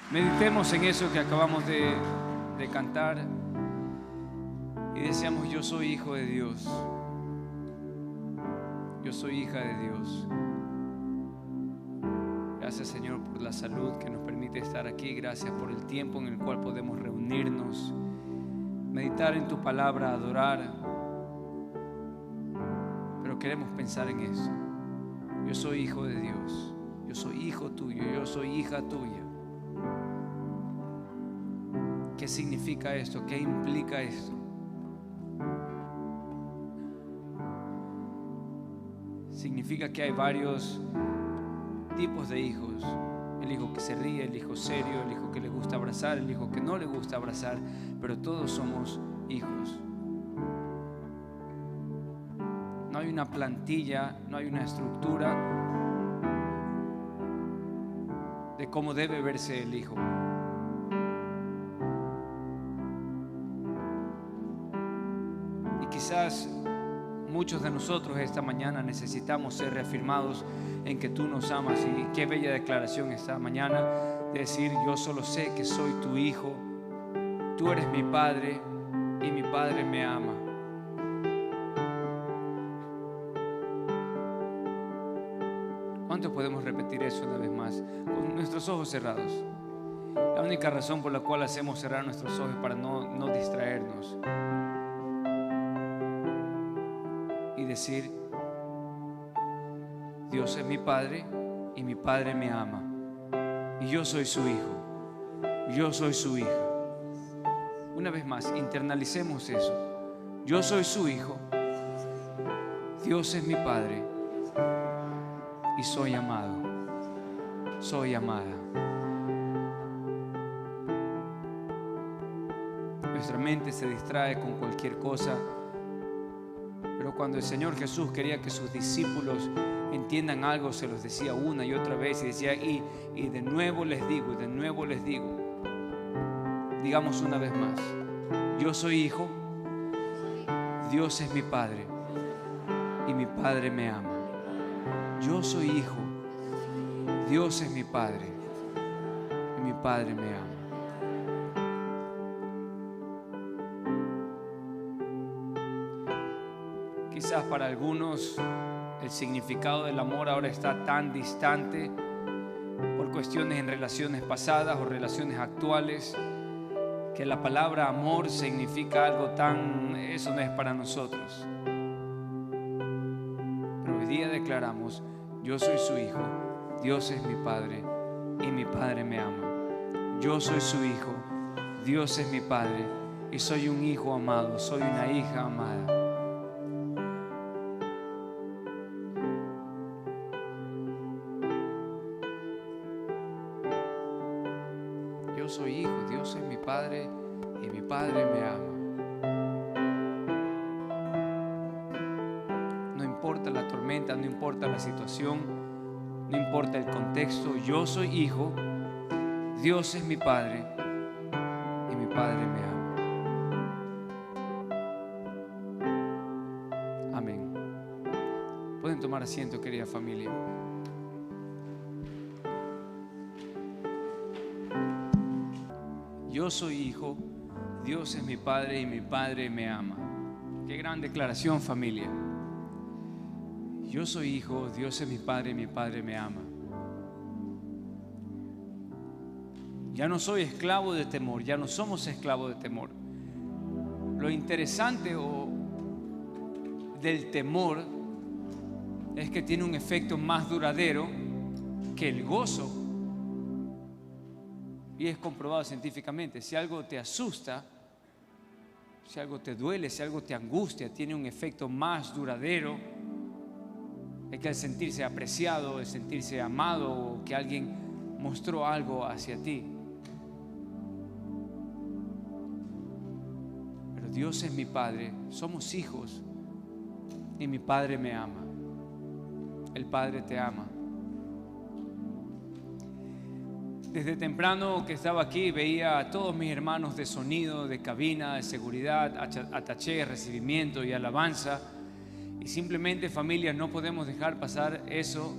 Meditemos en eso que acabamos de cantar y decíamos: yo soy hijo de Dios, yo soy hija de Dios. Gracias, Señor, por la salud que nos permite estar aquí. Gracias por el tiempo en el cual podemos reunirnos, meditar en tu palabra, adorar. Pero queremos pensar en eso. Yo soy hijo de Dios, yo soy hijo tuyo, yo soy hija tuya. ¿Qué significa esto? ¿Qué implica esto? Significa que hay varios tipos de hijos: el hijo que se ríe, el hijo serio, el hijo que le gusta abrazar, el hijo que no le gusta abrazar, pero todos somos hijos. No hay una plantilla, no hay una estructura de cómo debe verse el hijo. Y quizás muchos de nosotros esta mañana necesitamos ser reafirmados en que tú nos amas. Y qué bella declaración esta mañana de decir: yo solo sé que soy tu hijo, tú eres mi padre y mi padre me ama. ¿Cuántos podemos repetir eso una vez más con nuestros ojos cerrados? La única razón por la cual hacemos cerrar nuestros ojos es para no distraernos y decir: Dios es mi padre y mi padre me ama, y yo soy su hijo, yo soy su hija. Una vez más, internalicemos eso: yo soy su hijo, Dios es mi padre y soy amado, soy amada. Nuestra mente se distrae con cualquier cosa, pero cuando el Señor Jesús quería que sus discípulos entiendan algo, se los decía una y otra vez, y decía: y de nuevo les digo, y de nuevo les digo. Digamos una vez más: yo soy hijo, Dios es mi padre y mi padre me ama. Yo soy hijo, Dios es mi padre y mi padre me ama. Quizás para algunos el significado del amor ahora está tan distante por cuestiones en relaciones pasadas o relaciones actuales, que la palabra amor significa algo tan... eso no es para nosotros. Pero hoy día declaramos: yo soy su hijo, Dios es mi padre y mi padre me ama. Yo soy su hijo, Dios es mi padre y soy un hijo amado, soy una hija amada. Yo soy hijo, Dios es mi padre y mi padre me ama. No importa la tormenta, no importa la situación, no importa el contexto, yo soy hijo, Dios es mi padre y mi padre me ama. Amén. Pueden tomar asiento, querida familia. Yo soy hijo, Dios es mi padre y mi padre me ama. Qué gran declaración, familia. Yo soy hijo, Dios es mi padre y mi padre me ama. Ya no soy esclavo de temor, ya no somos esclavos de temor. Lo interesante del temor es que tiene un efecto más duradero que el gozo. Y es comprobado científicamente: si algo te asusta, si algo te duele, si algo te angustia, tiene un efecto más duradero que el sentirse apreciado, el sentirse amado, o que alguien mostró algo hacia ti. Pero Dios es mi padre, somos hijos y mi padre me ama. El Padre te ama. Desde temprano que estaba aquí veía a todos mis hermanos de sonido, de cabina, de seguridad, ataché, recibimiento y alabanza. Y simplemente, familia, no podemos dejar pasar eso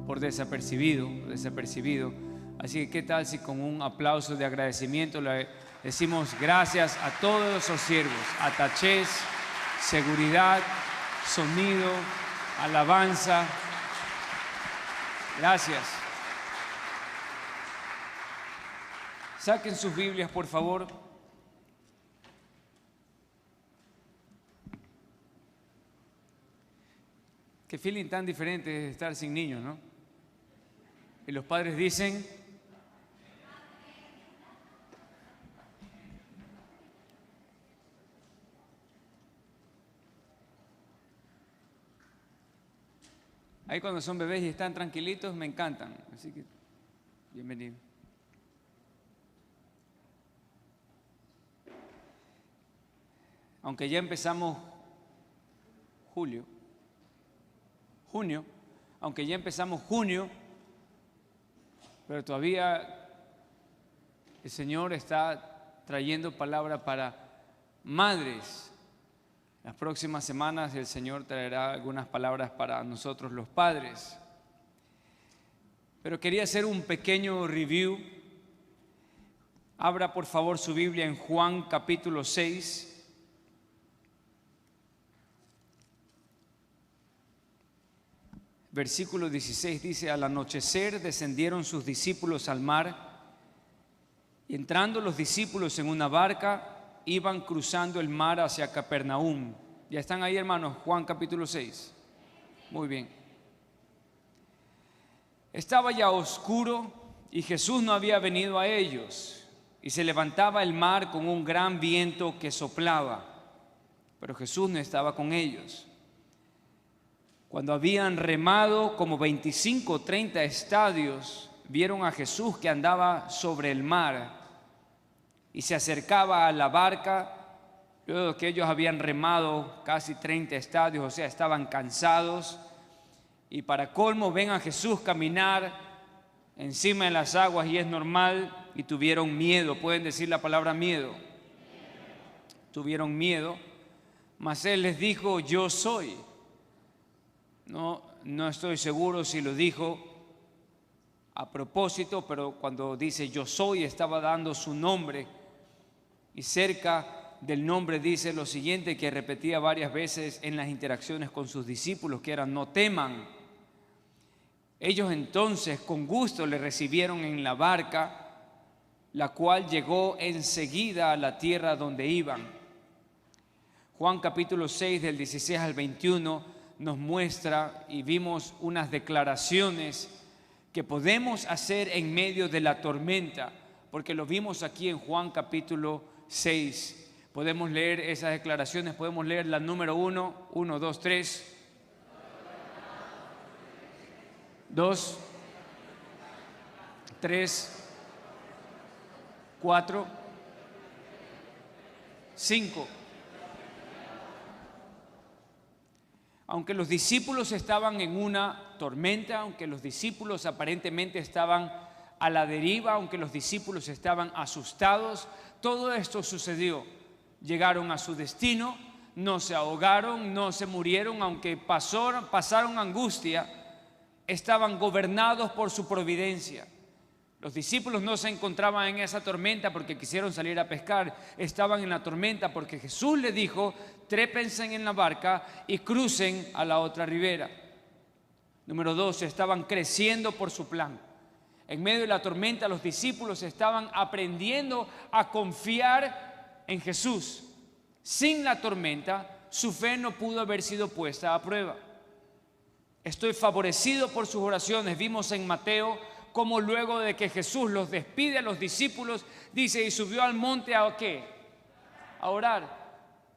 por desapercibido. Así que, ¿qué tal si con un aplauso de agradecimiento le decimos gracias a todos esos siervos, atachés, seguridad, sonido, alabanza? Gracias. Saquen sus Biblias, por favor. Qué feeling tan diferente es estar sin niños, ¿no? Y los padres dicen: ahí cuando son bebés y están tranquilitos, me encantan. Así que, bienvenido. Aunque ya empezamos junio, aunque ya empezamos junio, pero todavía el Señor está trayendo palabra para madres. Las próximas semanas el Señor traerá algunas palabras para nosotros los padres. Pero quería hacer un pequeño review. Abra por favor su Biblia en Juan capítulo 6. Versículo 16 dice: al anochecer descendieron sus discípulos al mar, y entrando los discípulos en una barca, iban cruzando el mar hacia Capernaum. ¿Ya están ahí, hermanos? Juan capítulo 6. Muy bien. Estaba ya oscuro y Jesús no había venido a ellos, y se levantaba el mar con un gran viento que soplaba, pero Jesús no estaba con ellos. Cuando habían remado como 25 o 30 estadios, vieron a Jesús que andaba sobre el mar y se acercaba a la barca. Luego que ellos habían remado casi 30 estadios, o sea, estaban cansados, y para colmo ven a Jesús caminar encima de las aguas y es normal, y tuvieron miedo. Pueden decir la palabra miedo. Tuvieron miedo, mas Él les dijo: yo soy. No estoy seguro si lo dijo a propósito, pero cuando dice yo soy, estaba dando su nombre, y cerca del nombre dice lo siguiente, que repetía varias veces en las interacciones con sus discípulos, que era: no teman. Ellos entonces con gusto le recibieron en la barca, la cual llegó enseguida a la tierra donde iban. Juan capítulo 6 del 16 al 21 nos muestra, y vimos unas declaraciones que podemos hacer en medio de la tormenta, porque lo vimos aquí en Juan capítulo 6. Podemos leer esas declaraciones. Podemos leer la número 1, 1, 2, 3, 2, 3, 4, 5. Aunque los discípulos estaban en una tormenta, aunque los discípulos aparentemente estaban a la deriva, aunque los discípulos estaban asustados, todo esto sucedió. Llegaron a su destino, no se ahogaron, no se murieron, aunque pasaron angustia, estaban gobernados por su providencia. Los discípulos no se encontraban en esa tormenta porque quisieron salir a pescar, estaban en la tormenta porque Jesús les dijo: trépense en la barca y crucen a la otra ribera. Número 2, estaban creciendo por su plan. En medio de la tormenta los discípulos estaban aprendiendo a confiar en Jesús. Sin la tormenta, su fe no pudo haber sido puesta a prueba. Estoy favorecido por sus oraciones. Vimos en Mateo cómo luego de que Jesús los despide a los discípulos, dice: y subió al monte ¿a qué? A orar.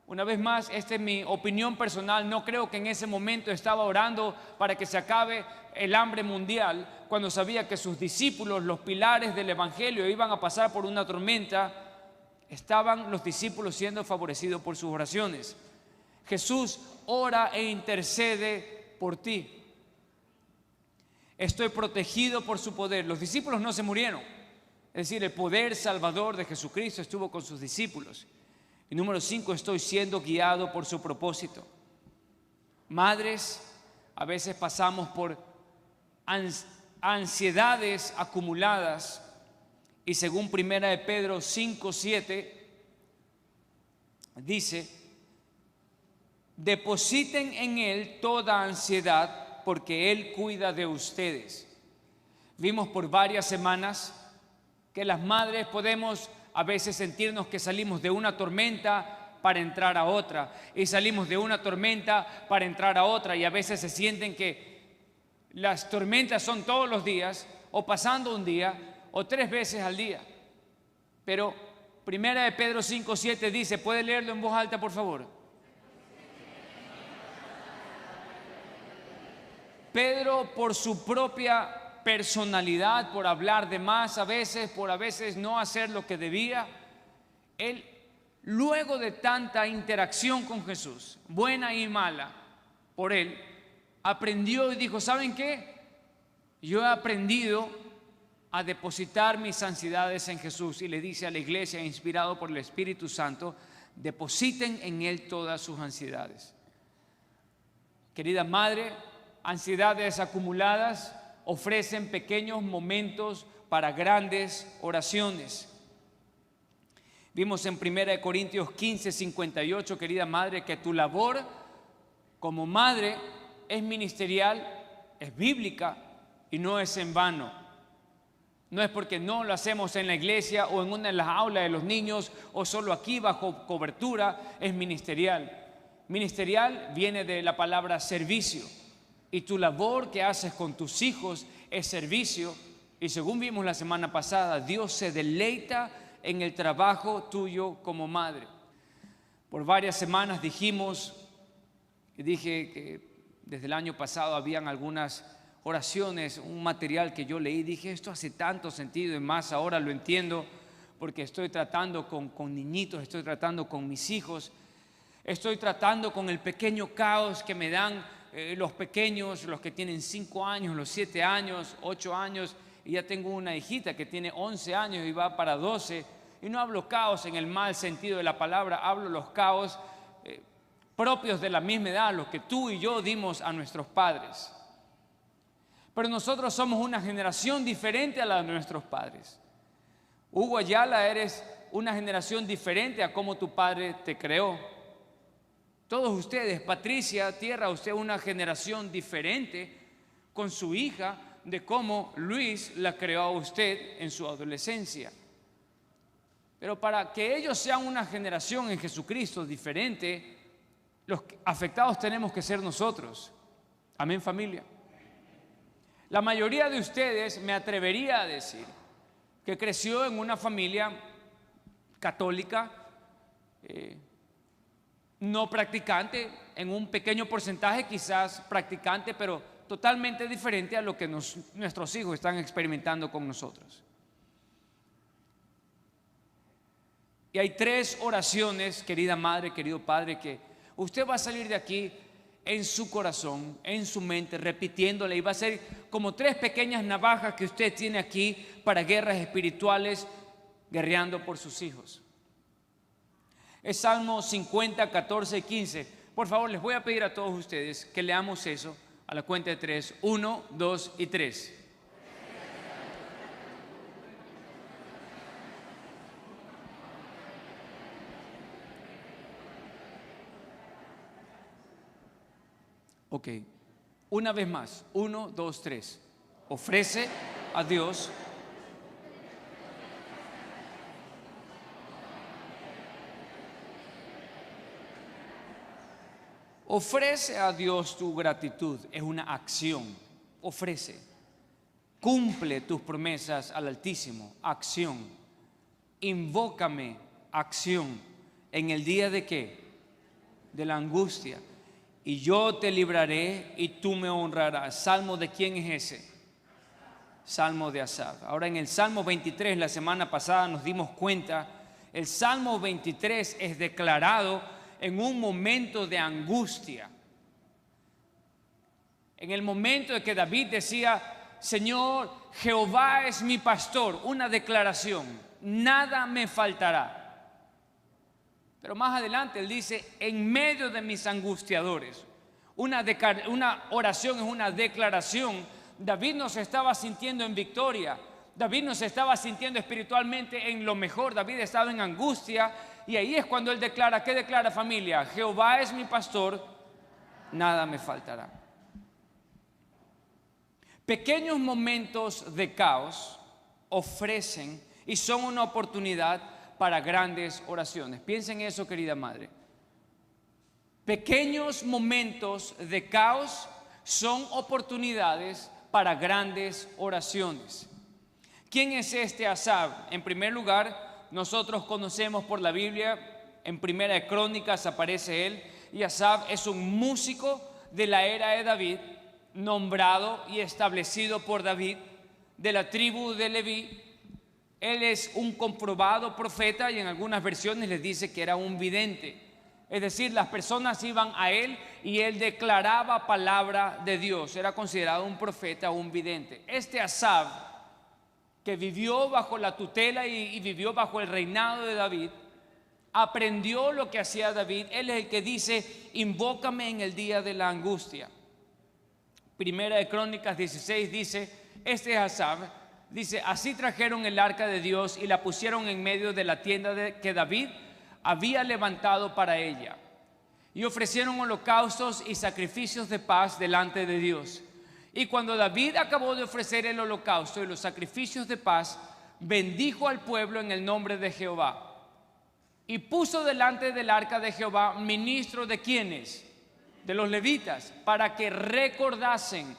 Una vez más, esta es mi opinión personal. No creo que en ese momento estaba orando para que se acabe el hambre mundial, cuando sabía que sus discípulos, los pilares del evangelio, iban a pasar por una tormenta. Estaban los discípulos siendo favorecidos por sus oraciones. Jesús ora e intercede por ti. Estoy protegido por su poder. Los discípulos no se murieron. Es decir, el poder salvador de Jesucristo estuvo con sus discípulos. Y número 5, estoy siendo guiado por su propósito. Madres, a veces pasamos por ansiedades acumuladas. Y según Primera de Pedro 5:7 dice: depositen en Él toda ansiedad, porque Él cuida de ustedes. Vimos por varias semanas que las madres podemos a veces sentirnos que salimos de una tormenta para entrar a otra, y salimos de una tormenta para entrar a otra, y a veces se sienten que las tormentas son todos los días, o pasando un día, o 3 veces al día. Pero Primera de Pedro 5:7 dice, ¿puede leerlo en voz alta, por favor? Pedro, por su propia personalidad, por hablar de más a veces, por a veces no hacer lo que debía, él, luego de tanta interacción con Jesús, buena y mala, por él, aprendió y dijo, ¿saben qué? Yo he aprendido a depositar mis ansiedades en Jesús, y le dice a la iglesia, inspirado por el Espíritu Santo, depositen en Él todas sus ansiedades. Querida madre, ansiedades acumuladas ofrecen pequeños momentos para grandes oraciones. Vimos en 1 Corintios 15:58, querida madre, que tu labor como madre es ministerial, es bíblica y no es en vano. No es porque no lo hacemos en la iglesia o en una de las aulas de los niños o solo aquí bajo cobertura, es ministerial. Ministerial viene de la palabra servicio, y tu labor que haces con tus hijos es servicio, y según vimos la semana pasada, Dios se deleita en el trabajo tuyo como madre. Por varias semanas dije que desde el año pasado habían algunas oraciones, un material que yo leí, dije, esto hace tanto sentido, y más ahora lo entiendo, porque estoy tratando con niñitos, estoy tratando con mis hijos, estoy tratando con el pequeño caos que me dan los pequeños, los que tienen 5 años, los 7 años, 8 años, y ya tengo una hijita que tiene 11 años y va para 12, y no hablo caos en el mal sentido de la palabra, hablo los caos propios de la misma edad, los que tú y yo dimos a nuestros padres. Pero nosotros somos una generación diferente a la de nuestros padres. Hugo Ayala, eres una generación diferente a cómo tu padre te creó. Todos ustedes, Patricia, Tierra, usted es una generación diferente con su hija de cómo Luis la creó a usted en su adolescencia. Pero para que ellos sean una generación en Jesucristo diferente, los afectados tenemos que ser nosotros. Amén, familia. La mayoría de ustedes, me atrevería a decir, que creció en una familia católica, no practicante, en un pequeño porcentaje quizás practicante, pero totalmente diferente a lo que nuestros hijos están experimentando con nosotros. Y hay 3 oraciones, querida madre, querido padre, que usted va a salir de aquí en su corazón, en su mente, repitiéndole, y va a ser como 3 pequeñas navajas que usted tiene aquí para guerras espirituales, guerreando por sus hijos. Es Salmo 50, 14 y 15. Por favor, les voy a pedir a todos ustedes que leamos eso a la cuenta de 3. 1, 2 y 3. Ok, una vez más, 1, 2, 3. Ofrece a Dios tu gratitud, es una acción. Ofrece, cumple tus promesas al Altísimo, acción. Invócame, acción. ¿En el día de qué? De la angustia. Y yo te libraré y tú me honrarás. ¿Salmo de quién es ese? Salmo de Asaf. Ahora, en el Salmo 23, la semana pasada nos dimos cuenta, el Salmo 23 es declarado en un momento de angustia. En el momento de que David decía, Señor, Jehová es mi pastor, una declaración, nada me faltará. Pero más adelante él dice, en medio de mis angustiadores. Una oración es una declaración David no se estaba sintiendo en victoria. David no se estaba sintiendo espiritualmente en lo mejor. David estaba en angustia. Y ahí es cuando él declara, ¿qué declara, familia? Jehová es mi pastor, nada me faltará. Pequeños momentos de caos ofrecen y son una oportunidad para grandes oraciones. Piensen en eso, querida madre. Pequeños momentos de caos son oportunidades para grandes oraciones. ¿Quién es este Asaf? En primer lugar, nosotros conocemos por la Biblia, en Primera de Crónicas aparece él, y Asaf es un músico de la era de David, nombrado y establecido por David, de la tribu de Leví. Él es un comprobado profeta y en algunas versiones les dice que era un vidente. Es decir, las personas iban a él y él declaraba palabra de Dios. Era considerado un profeta o un vidente. Este Asaf, que vivió bajo la tutela y vivió bajo el reinado de David, aprendió lo que hacía David. Él es el que dice, invócame en el día de la angustia. Primera de Crónicas 16 dice, este es Asaf, dice, así trajeron el arca de Dios y la pusieron en medio de la tienda que David había levantado para ella. Y ofrecieron holocaustos y sacrificios de paz delante de Dios. Y cuando David acabó de ofrecer el holocausto y los sacrificios de paz, bendijo al pueblo en el nombre de Jehová. Y puso delante del arca de Jehová ministros de ¿quiénes? De los levitas, para que recordasen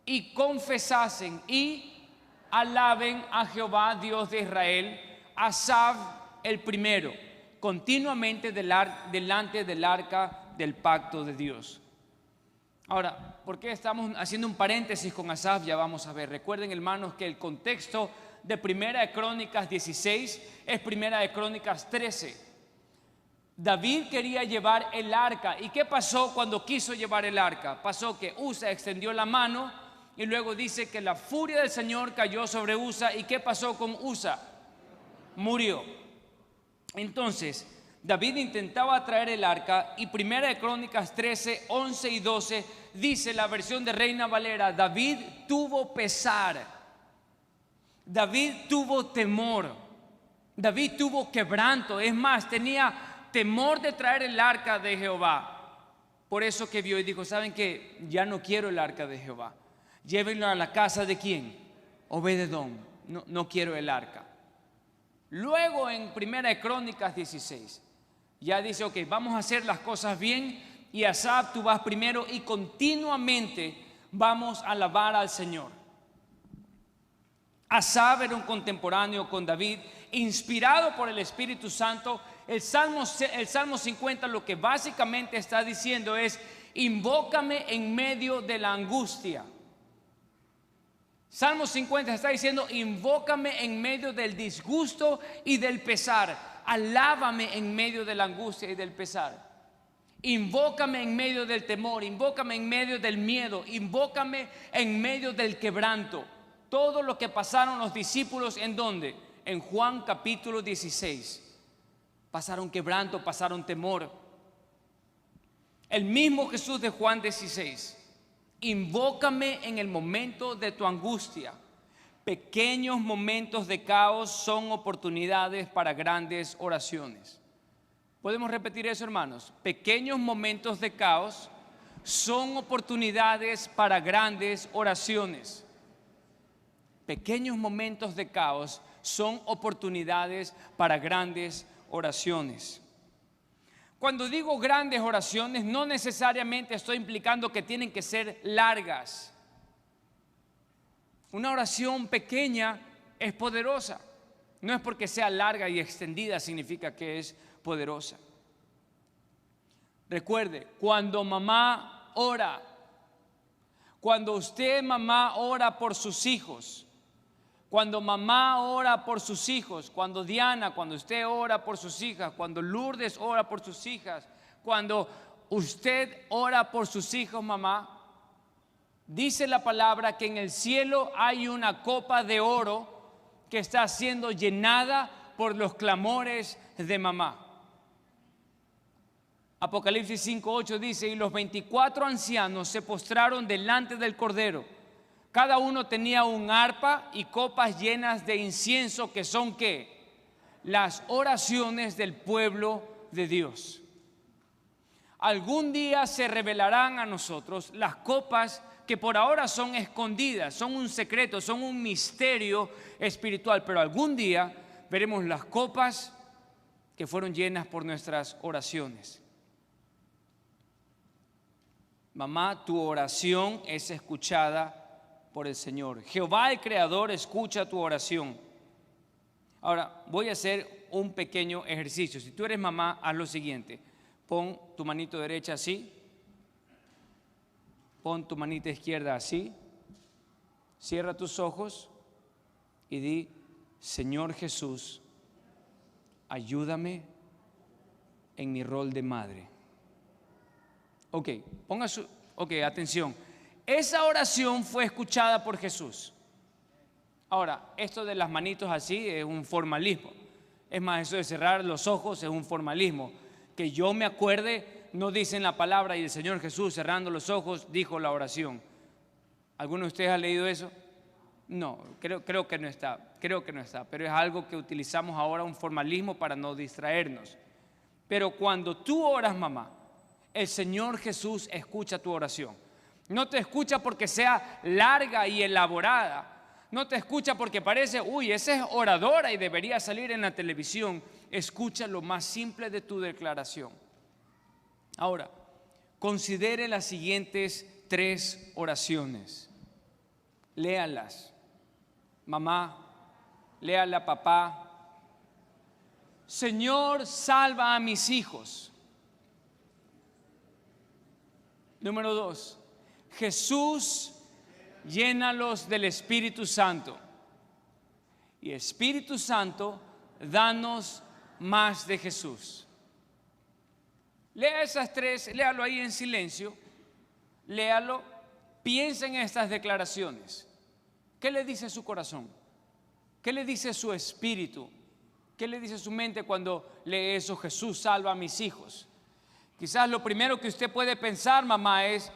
y confesasen y alaben a Jehová, Dios de Israel, Asaf el primero, continuamente delante del arca del pacto de Dios. Ahora, ¿por qué estamos haciendo un paréntesis con Asaf? Ya vamos a ver. Recuerden, hermanos, que el contexto de Primera de Crónicas 16 es Primera de Crónicas 13. David quería llevar el arca. ¿Y qué pasó cuando quiso llevar el arca? Pasó que Usa extendió la mano y luego dice que la furia del Señor cayó sobre Usa. ¿Y qué pasó con Usa? Murió. Entonces, David intentaba traer el arca y Primera de Crónicas 13, 11 y 12 dice la versión de Reina Valera, David tuvo pesar, David tuvo temor, David tuvo quebranto, es más, tenía temor de traer el arca de Jehová. Por eso que vio y dijo, ¿saben qué? Ya no quiero el arca de Jehová, llévenlo a la casa de ¿quién? Obed-edom, no quiero el arca. Luego en Primera de Crónicas 16 ya dice, ok, vamos a hacer las cosas bien y Asaf, tú vas primero y continuamente vamos a alabar al Señor. Asaf era un contemporáneo con David, inspirado por el Espíritu Santo. El Salmo 50 lo que básicamente está diciendo es, invócame en medio de la angustia. Salmo 50 está diciendo, invócame en medio del disgusto y del pesar. Alábame en medio de la angustia y del pesar. Invócame en medio del temor, invócame en medio del miedo, invócame en medio del quebranto. Todo lo que pasaron los discípulos, ¿en dónde? En Juan capítulo 16. Pasaron quebranto, pasaron temor. El mismo Jesús de Juan 16. Invócame en el momento de tu angustia. Pequeños momentos de caos son oportunidades para grandes oraciones. ¿Podemos repetir eso, hermanos? Pequeños momentos de caos son oportunidades para grandes oraciones. Pequeños momentos de caos son oportunidades para grandes oraciones. Cuando digo grandes oraciones, no necesariamente estoy implicando que tienen que ser largas. Una oración pequeña es poderosa. No es porque sea larga y extendida significa que es poderosa. Recuerde, cuando mamá ora, cuando usted, mamá, ora por sus hijos, cuando mamá ora por sus hijos, cuando Diana, cuando usted ora por sus hijas, cuando Lourdes ora por sus hijas, cuando usted ora por sus hijos, mamá, dice la palabra que en el cielo hay una copa de oro que está siendo llenada por los clamores de mamá. Apocalipsis 5:8 dice, y los 24 ancianos se postraron delante del Cordero, Cada uno tenía un arpa y copas llenas de incienso, que son ¿qué? Las oraciones del pueblo de Dios. Algún día se revelarán a nosotros las copas que por ahora son escondidas, son un secreto, son un misterio espiritual, pero algún día veremos las copas que fueron llenas por nuestras oraciones. Mamá, tu oración es escuchada por el Señor. Jehová el Creador escucha tu oración. Ahora, voy a hacer un pequeño ejercicio. Si tú eres mamá, haz lo siguiente. Pon tu manito derecha así. Pon tu manita izquierda así. Cierra tus ojos y di: Señor Jesús, ayúdame en mi rol de madre. Ok, atención. Esa oración fue escuchada por Jesús. Ahora, esto de las manitos así es un formalismo. Es más, eso de cerrar los ojos es un formalismo. Que yo me acuerde, no dicen la palabra y el Señor Jesús cerrando los ojos dijo la oración. ¿Alguno de ustedes ha leído eso? No, creo que no está, pero es algo que utilizamos ahora, un formalismo para no distraernos. Pero cuando tú oras, mamá, el Señor Jesús escucha tu oración. No te escucha porque sea larga y elaborada. No te escucha porque parece, esa es oradora y debería salir en la televisión. Escucha lo más simple de tu declaración. Ahora, considere las siguientes 3 oraciones. Léalas. Mamá, léala papá. Señor, salva a mis hijos. Número 2. Jesús, llénalos del Espíritu Santo. Y Espíritu Santo, danos más de Jesús. Lea esas 3, léalo ahí en silencio. Léalo, piensa en estas declaraciones. ¿Qué le dice su corazón? ¿Qué le dice su espíritu? ¿Qué le dice su mente cuando lee eso? Jesús, salva a mis hijos. Quizás lo primero que usted puede pensar, mamá, es: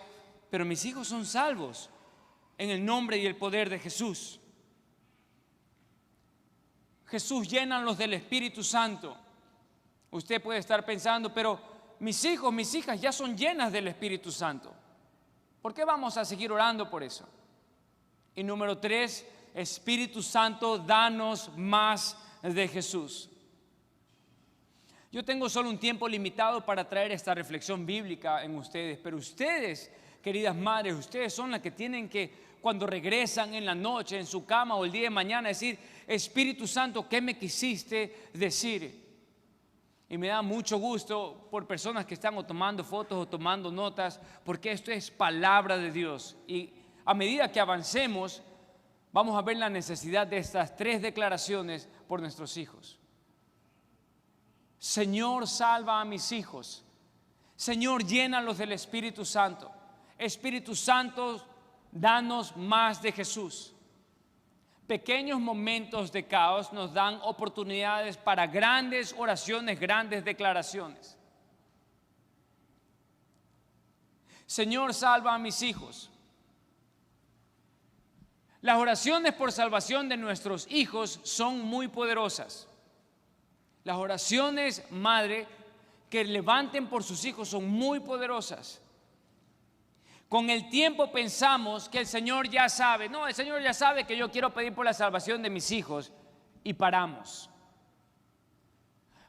pero mis hijos son salvos en el nombre y el poder de Jesús. Jesús, llénalos del Espíritu Santo. Usted puede estar pensando: pero mis hijos, mis hijas ya son llenas del Espíritu Santo. ¿Por qué vamos a seguir orando por eso? Y número 3, Espíritu Santo, danos más de Jesús. Yo tengo solo un tiempo limitado para traer esta reflexión bíblica en ustedes, pero ustedes, queridas madres, ustedes son las que tienen que, cuando regresan en la noche, en su cama o el día de mañana, decir: Espíritu Santo, ¿qué me quisiste decir? Y me da mucho gusto por personas que están o tomando fotos o tomando notas, porque esto es palabra de Dios. Y a medida que avancemos, vamos a ver la necesidad de estas 3 declaraciones por nuestros hijos. Señor, salva a mis hijos. Señor, llénalos del Espíritu Santo. Espíritu Santo, danos más de Jesús. Pequeños momentos de caos nos dan oportunidades para grandes oraciones, grandes declaraciones. Señor, salva a mis hijos. Las oraciones por salvación de nuestros hijos son muy poderosas. Las oraciones, madre, que levanten por sus hijos son muy poderosas. Con el tiempo pensamos que el Señor ya sabe. No, el Señor ya sabe que yo quiero pedir por la salvación de mis hijos, y paramos.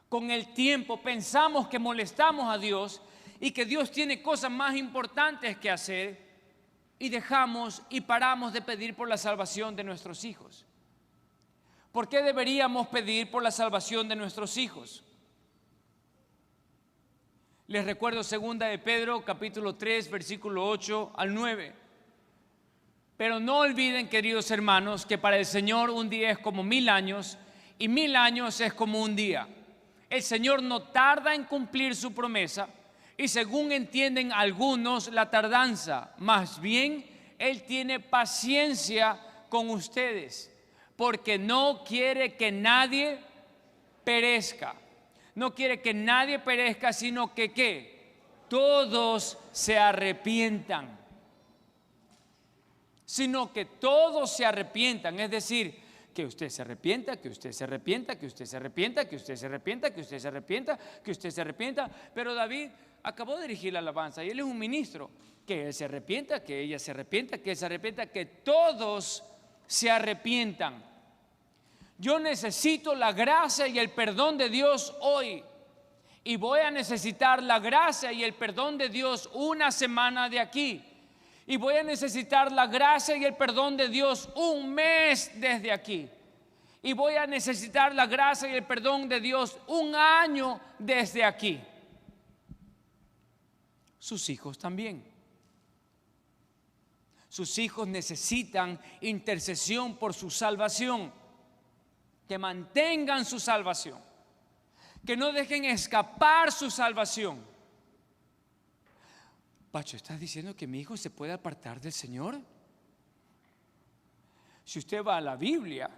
Con el tiempo pensamos que molestamos a Dios y que Dios tiene cosas más importantes que hacer, y dejamos y paramos de pedir por la salvación de nuestros hijos. ¿Por qué deberíamos pedir por la salvación de nuestros hijos? Les recuerdo 2 de Pedro, capítulo 3, versículo 8 al 9. Pero no olviden, queridos hermanos, que para el Señor un día es como 1000 años y 1000 años es como un día. El Señor no tarda en cumplir su promesa, y según entienden algunos la tardanza, más bien Él tiene paciencia con ustedes, porque no quiere que nadie perezca. No quiere que nadie perezca, sino que ¿qué? Todos se arrepientan. sino que todos se arrepientan. Es decir, que usted se arrepienta, que usted se arrepienta, que usted se arrepienta, que usted se arrepienta, que usted se arrepienta, que usted se arrepienta. Pero David acabó de dirigir la alabanza y él es un ministro. Que él se arrepienta, que ella se arrepienta, que él se arrepienta, que todos se arrepientan. Yo necesito la gracia y el perdón de Dios hoy. Y voy a necesitar la gracia y el perdón de Dios una semana de aquí. Y voy a necesitar la gracia y el perdón de Dios un mes desde aquí. Y voy a necesitar la gracia y el perdón de Dios un año desde aquí. Sus hijos también. Sus hijos necesitan intercesión por su salvación. Que mantengan su salvación. Que no dejen escapar su salvación. Pacho, ¿estás diciendo que mi hijo se puede apartar del Señor? Si usted va a la Biblia,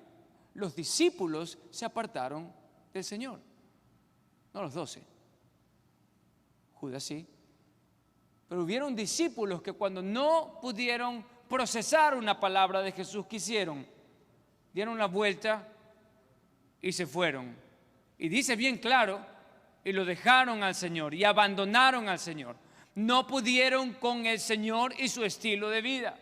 los discípulos se apartaron del Señor. No los 12. Judas sí. Pero hubieron discípulos que cuando no pudieron procesar una palabra de Jesús, ¿qué hicieron? Dieron la vuelta y se fueron. Y dice bien claro, y lo dejaron al Señor y abandonaron al Señor. No pudieron con el Señor y su estilo de vida.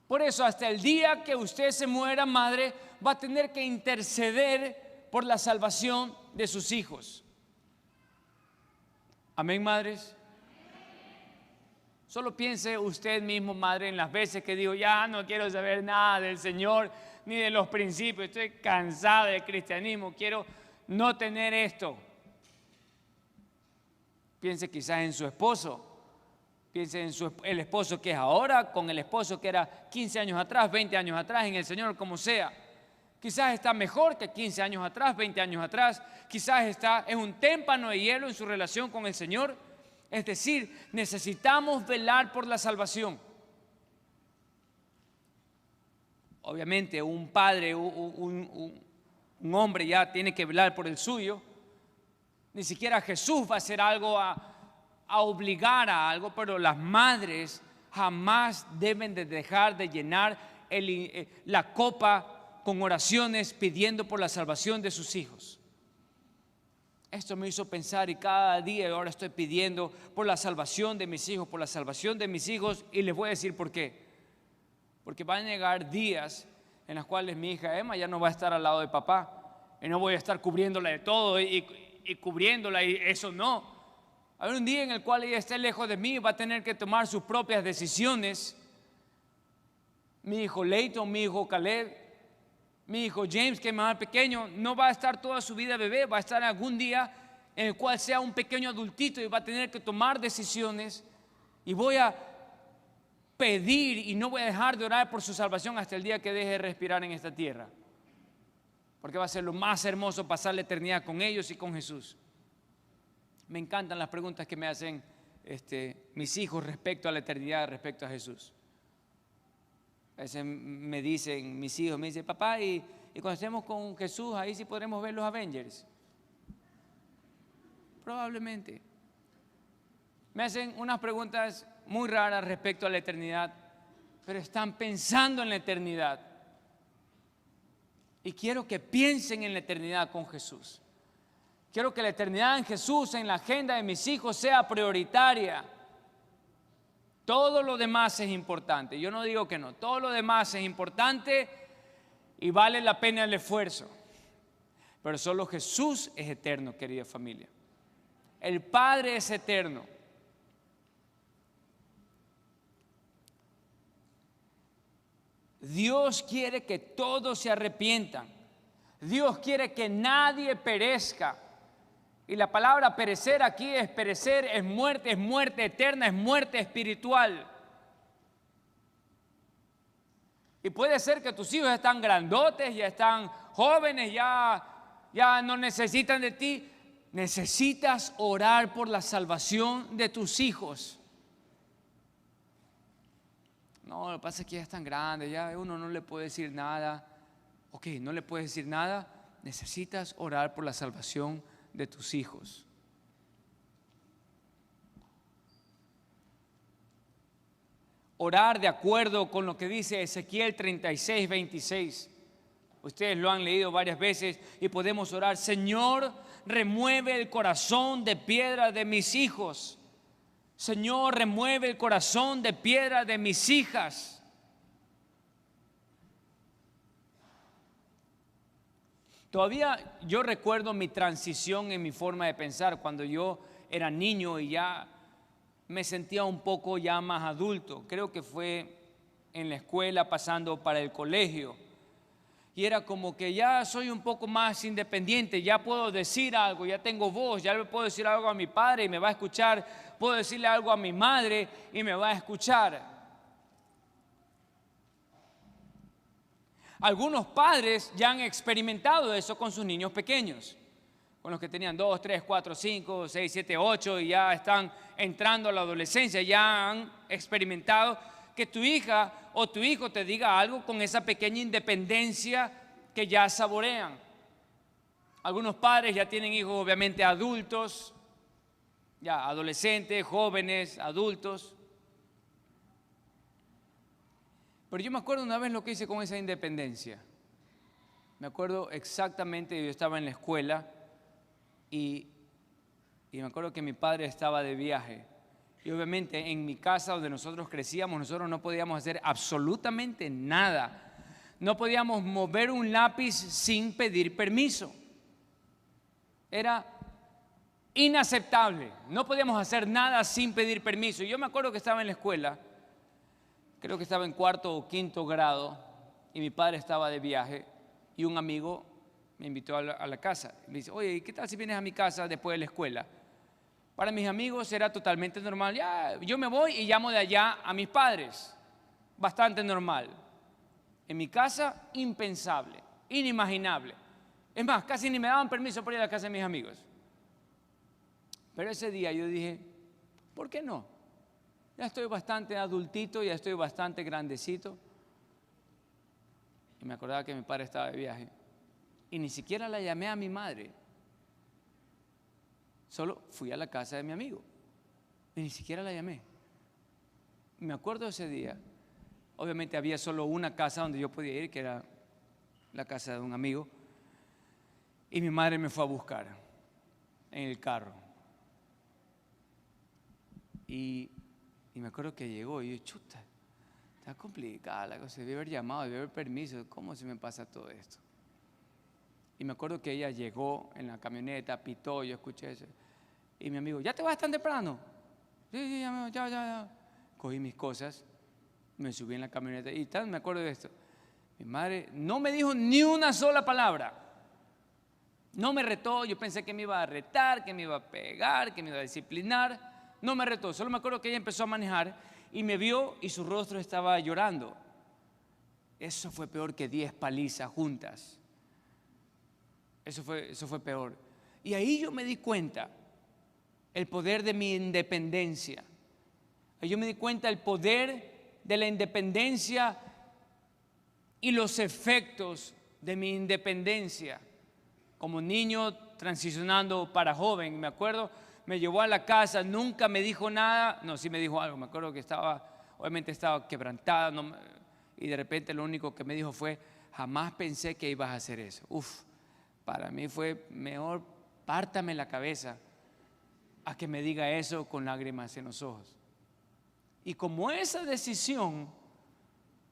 Por eso hasta el día que usted se muera, madre, va a tener que interceder por la salvación de sus hijos. Amén, madres. Solo piense usted mismo, madre, en las veces que digo, ya no quiero saber nada del Señor ni de los principios, estoy cansada del cristianismo, quiero no tener esto. Piense quizás en su esposo, piense en el esposo que es ahora, con el esposo que era 15 años atrás, 20 años atrás, en el Señor, como sea. Quizás está mejor que 15 años atrás, 20 años atrás, quizás es un témpano de hielo en su relación con el Señor. Es decir, necesitamos velar por la salvación. Obviamente un padre, un hombre ya tiene que velar por el suyo. Ni siquiera Jesús va a hacer algo a obligar a algo, pero las madres jamás deben de dejar de llenar la copa con oraciones pidiendo por la salvación de sus hijos. Esto me hizo pensar y cada día ahora estoy pidiendo por la salvación de mis hijos, por la salvación de mis hijos, y les voy a decir por qué. Porque van a llegar días en los cuales mi hija Emma ya no va a estar al lado de papá y no voy a estar cubriéndola de todo y cubriéndola, y eso no. Hay un día en el cual ella esté lejos de mí y va a tener que tomar sus propias decisiones. Mi hijo Leighton, mi hijo Caleb, mi hijo James, que es más pequeño, no va a estar toda su vida bebé, va a estar algún día en el cual sea un pequeño adultito y va a tener que tomar decisiones, y voy a pedir y no voy a dejar de orar por su salvación hasta el día que deje de respirar en esta tierra, porque va a ser lo más hermoso pasar la eternidad con ellos y con Jesús. Me encantan las preguntas que me hacen mis hijos respecto a la eternidad, respecto a Jesús. A veces me dicen, mis hijos me dicen, papá, y cuando estemos con Jesús, ahí sí podremos ver los Avengers. Probablemente. Me hacen unas preguntas muy raras respecto a la eternidad, pero están pensando en la eternidad. Y quiero que piensen en la eternidad con Jesús. Quiero que la eternidad en Jesús, en la agenda de mis hijos, sea prioritaria. Todo lo demás es importante. Yo no digo que no. Todo lo demás es importante y vale la pena el esfuerzo. Pero solo Jesús es eterno, querida familia. El Padre es eterno. Dios quiere que todos se arrepientan. Dios quiere que nadie perezca. Y la palabra perecer aquí es perecer, es muerte eterna, es muerte espiritual. Y puede ser que tus hijos están grandotes, ya están jóvenes, ya no necesitan de ti. Necesitas orar por la salvación de tus hijos. No, lo que pasa es que ya están grandes, ya uno no le puede decir nada. Ok, no le puedes decir nada. Necesitas orar por la salvación de tus hijos. orar de acuerdo con lo que dice Ezequiel 36, 26. Ustedes lo han leído varias veces y podemos orar: Señor, remueve el corazón de piedra de mis hijos. Señor, remueve el corazón de piedra de mis hijas. Todavía yo recuerdo mi transición en mi forma de pensar cuando yo era niño y ya me sentía un poco ya más adulto. Creo que fue en la escuela pasando para el colegio. Y era como que ya soy un poco más independiente, ya puedo decir algo, ya tengo voz, ya le puedo decir algo a mi padre y me va a escuchar, puedo decirle algo a mi madre y me va a escuchar. Algunos padres ya han experimentado eso con sus niños pequeños, con los que tenían 2, 3, 4, 5, 6, 7, 8 y ya están entrando a la adolescencia, ya han experimentado que tu hija o tu hijo te diga algo con esa pequeña independencia que ya saborean. Algunos padres ya tienen hijos obviamente adultos, ya adolescentes, jóvenes, adultos. Pero yo me acuerdo una vez lo que hice con esa independencia. Me acuerdo exactamente, yo estaba en la escuela y me acuerdo que mi padre estaba de viaje. Y obviamente en mi casa donde nosotros crecíamos, nosotros no podíamos hacer absolutamente nada. No podíamos mover un lápiz sin pedir permiso. Era inaceptable. No podíamos hacer nada sin pedir permiso. Y yo me acuerdo que estaba en la escuela, creo que estaba en 4º o 5º grado, y mi padre estaba de viaje y un amigo me invitó a la casa. Me dice: oye, ¿qué tal si vienes a mi casa después de la escuela? Para mis amigos era totalmente normal. Ya, yo me voy y llamo de allá a mis padres. Bastante normal. En mi casa, impensable, inimaginable. Es más, casi ni me daban permiso para ir a la casa de mis amigos. Pero ese día yo dije: ¿por qué no? Ya estoy bastante adultito, ya estoy bastante grandecito. Y me acordaba que mi padre estaba de viaje. Y ni siquiera la llamé a mi madre. Solo fui a la casa de mi amigo. Y ni siquiera la llamé. Me acuerdo ese día. Obviamente había solo una casa donde yo podía ir, que era la casa de un amigo. Y mi madre me fue a buscar en el carro. Y me acuerdo que llegó y yo: chuta, está complicada la cosa, debe haber llamado, debe haber permiso, ¿cómo se me pasa todo esto? Y me acuerdo que ella llegó en la camioneta, pitó, yo escuché eso. Y mi amigo: ¿ya te vas tan temprano? Sí, ya. Cogí mis cosas, me subí en la camioneta y me acuerdo de esto. Mi madre no me dijo ni una sola palabra. No me retó, yo pensé que me iba a retar, que me iba a pegar, que me iba a disciplinar. No me retó, solo me acuerdo que ella empezó a manejar y me vio y su rostro estaba llorando. Eso fue peor que 10 palizas juntas. Eso fue peor. Y ahí yo me di cuenta el poder de mi independencia. Ahí yo me di cuenta el poder de la independencia y los efectos de mi independencia. Como niño transicionando para joven, me acuerdo, me llevó a la casa, nunca me dijo nada. No, sí me dijo algo, me acuerdo que obviamente estaba quebrantada, y de repente lo único que me dijo fue: jamás pensé que ibas a hacer eso. Para mí fue mejor pártame la cabeza a que me diga eso con lágrimas en los ojos. Y como esa decisión,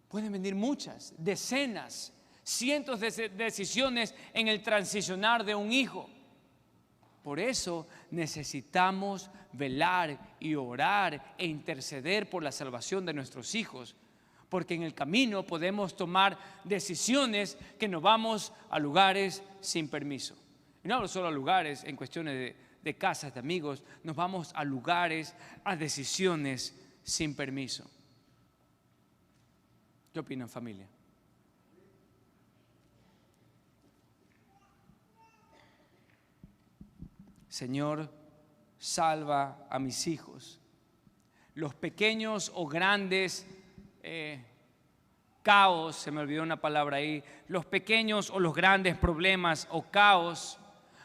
pueden venir muchas, decenas, cientos de decisiones en el transicionar de un hijo. Por eso necesitamos velar y orar e interceder por la salvación de nuestros hijos, porque en el camino podemos tomar decisiones que nos vamos a lugares sin permiso. Y no hablo solo a lugares en cuestiones de casas, de amigos, nos vamos a lugares, a decisiones sin permiso. ¿Qué opinan, familia? Señor, salva a mis hijos. Los pequeños o grandes caos, se me olvidó una palabra ahí, los pequeños o los grandes problemas o caos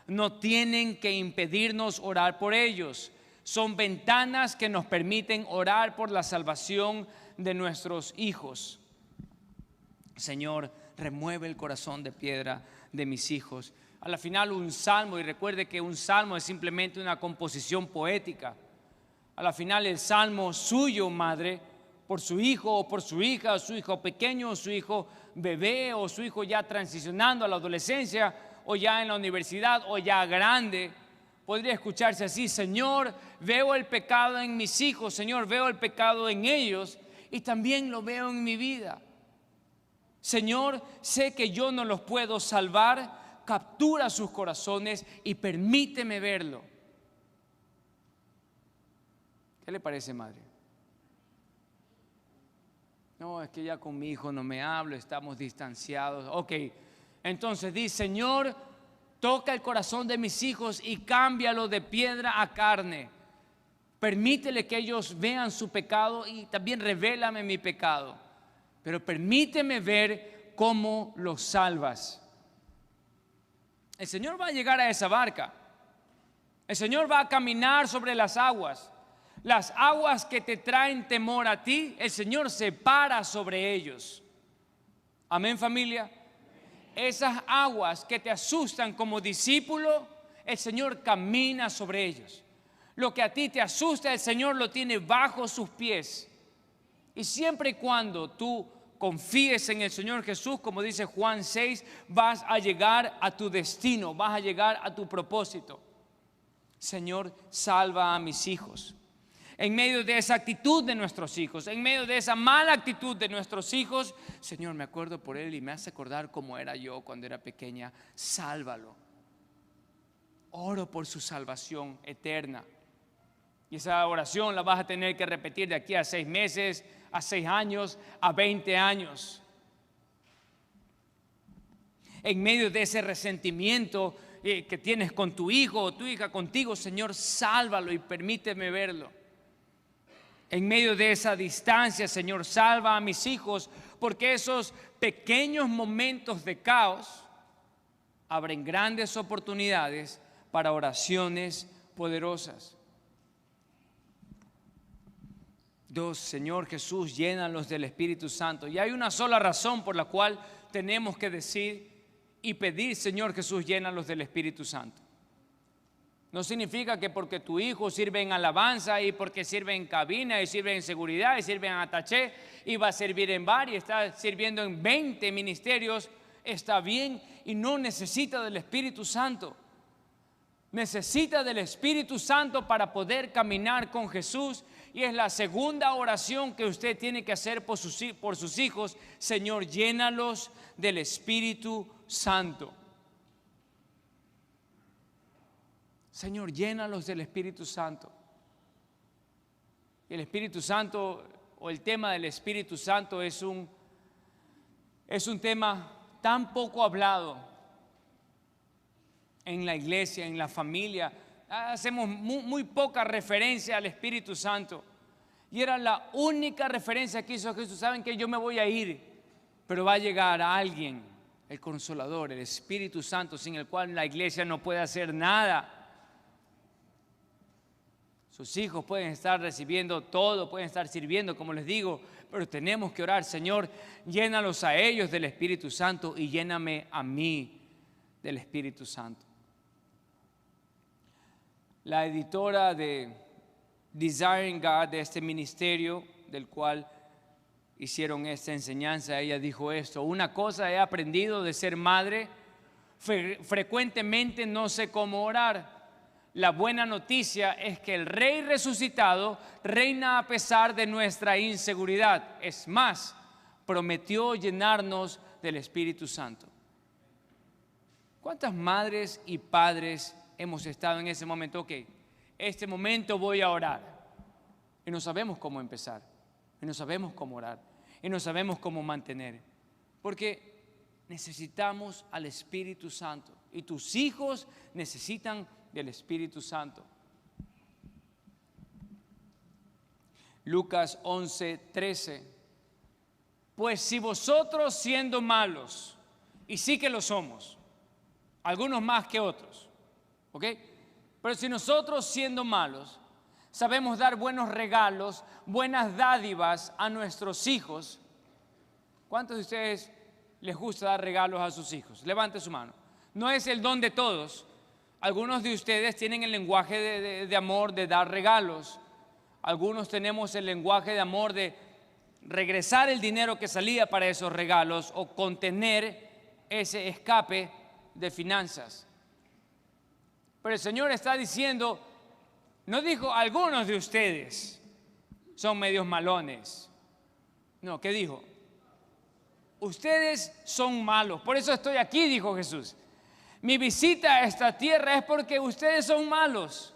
no tienen que impedirnos orar por ellos. Son ventanas que nos permiten orar por la salvación de nuestros hijos. Señor, remueve el corazón de piedra de mis hijos. A la final un salmo, y recuerde que un salmo es simplemente una composición poética. A la final el salmo suyo, madre, por su hijo o por su hija, o su hijo pequeño o su hijo bebé o su hijo ya transicionando a la adolescencia o ya en la universidad o ya grande, podría escucharse así: Señor, veo el pecado en mis hijos, Señor, veo el pecado en ellos y también lo veo en mi vida. Señor, sé que yo no los puedo salvar, captura sus corazones y permíteme verlo. ¿Qué le parece, madre? No, es que ya con mi hijo no me hablo, estamos distanciados. Ok, entonces di: Señor, toca el corazón de mis hijos y cámbialo de piedra a carne. Permítele que ellos vean su pecado y también revélame mi pecado. Pero permíteme ver cómo los salvas. El Señor va a llegar a esa barca. El Señor va a caminar sobre las aguas. Las aguas que te traen temor a ti, el Señor se para sobre ellos. Amén, familia. Esas aguas que te asustan como discípulo, el Señor camina sobre ellos. Lo que a ti te asusta, el Señor lo tiene bajo sus pies. Y siempre y cuando tú confíes en el Señor Jesús, como dice Juan 6, vas a llegar a tu destino, vas a llegar a tu propósito. Señor, salva a mis hijos. En medio de esa actitud de nuestros hijos, en medio de esa mala actitud de nuestros hijos, Señor, me acuerdo por él y me hace acordar cómo era yo cuando era pequeña. Sálvalo. Oro por su salvación eterna. Y esa oración la vas a tener que repetir de aquí a 6 meses, a 6 años, a 20 años. En medio de ese resentimiento que tienes con tu hijo o tu hija contigo, Señor, sálvalo y permíteme verlo. En medio de esa distancia, Señor, salva a mis hijos, porque esos pequeños momentos de caos abren grandes oportunidades para oraciones poderosas. 2, Señor Jesús, llénalos del Espíritu Santo. Y hay una sola razón por la cual tenemos que decir y pedir: Señor Jesús, llénalos del Espíritu Santo. No significa que porque tu hijo sirve en alabanza y porque sirve en cabina y sirve en seguridad y sirve en ataché y va a servir en bar y está sirviendo en 20 ministerios, está bien y no necesita del Espíritu Santo. Necesita del Espíritu Santo para poder caminar con Jesús, y es la segunda oración que usted tiene que hacer por sus hijos: Señor, llénalos del Espíritu Santo. Señor, llénalos del Espíritu Santo. El Espíritu Santo, o el tema del Espíritu Santo, es un tema tan poco hablado en la iglesia, en la familia. Hacemos muy poca referencia al Espíritu Santo. Y era la única referencia que hizo Jesús. Saben que yo me voy a ir, pero va a llegar a alguien, el Consolador, el Espíritu Santo, sin el cual la iglesia no puede hacer nada. Sus hijos pueden estar recibiendo todo, pueden estar sirviendo, como les digo, pero tenemos que orar: Señor, llénalos a ellos del Espíritu Santo y lléname a mí del Espíritu Santo. La editora de Desiring God, de este ministerio del cual hicieron esta enseñanza, ella dijo esto: una cosa he aprendido de ser madre, frecuentemente no sé cómo orar. La buena noticia es que el Rey resucitado reina a pesar de nuestra inseguridad. Es más, prometió llenarnos del Espíritu Santo. ¿Cuántas madres y padres hemos estado en ese momento? Ok, este momento voy a orar. Y no sabemos cómo empezar. Y no sabemos cómo orar. Y no sabemos cómo mantener. Porque necesitamos al Espíritu Santo. Y tus hijos necesitan del Espíritu Santo. Lucas 11:13. Pues si vosotros, siendo malos, y sí que lo somos, algunos más que otros, ¿ok? Pero si nosotros, siendo malos, sabemos dar buenos regalos, buenas dádivas a nuestros hijos. ¿Cuántos de ustedes les gusta dar regalos a sus hijos? Levante su mano. No es el don de todos. Algunos de ustedes tienen el lenguaje de amor de dar regalos. Algunos tenemos el lenguaje de amor de regresar el dinero que salía para esos regalos o contener ese escape de finanzas. Pero el Señor está diciendo, no dijo algunos de ustedes son medios malones. No, ¿qué dijo? Ustedes son malos. Por eso estoy aquí, dijo Jesús. Mi visita a esta tierra es porque ustedes son malos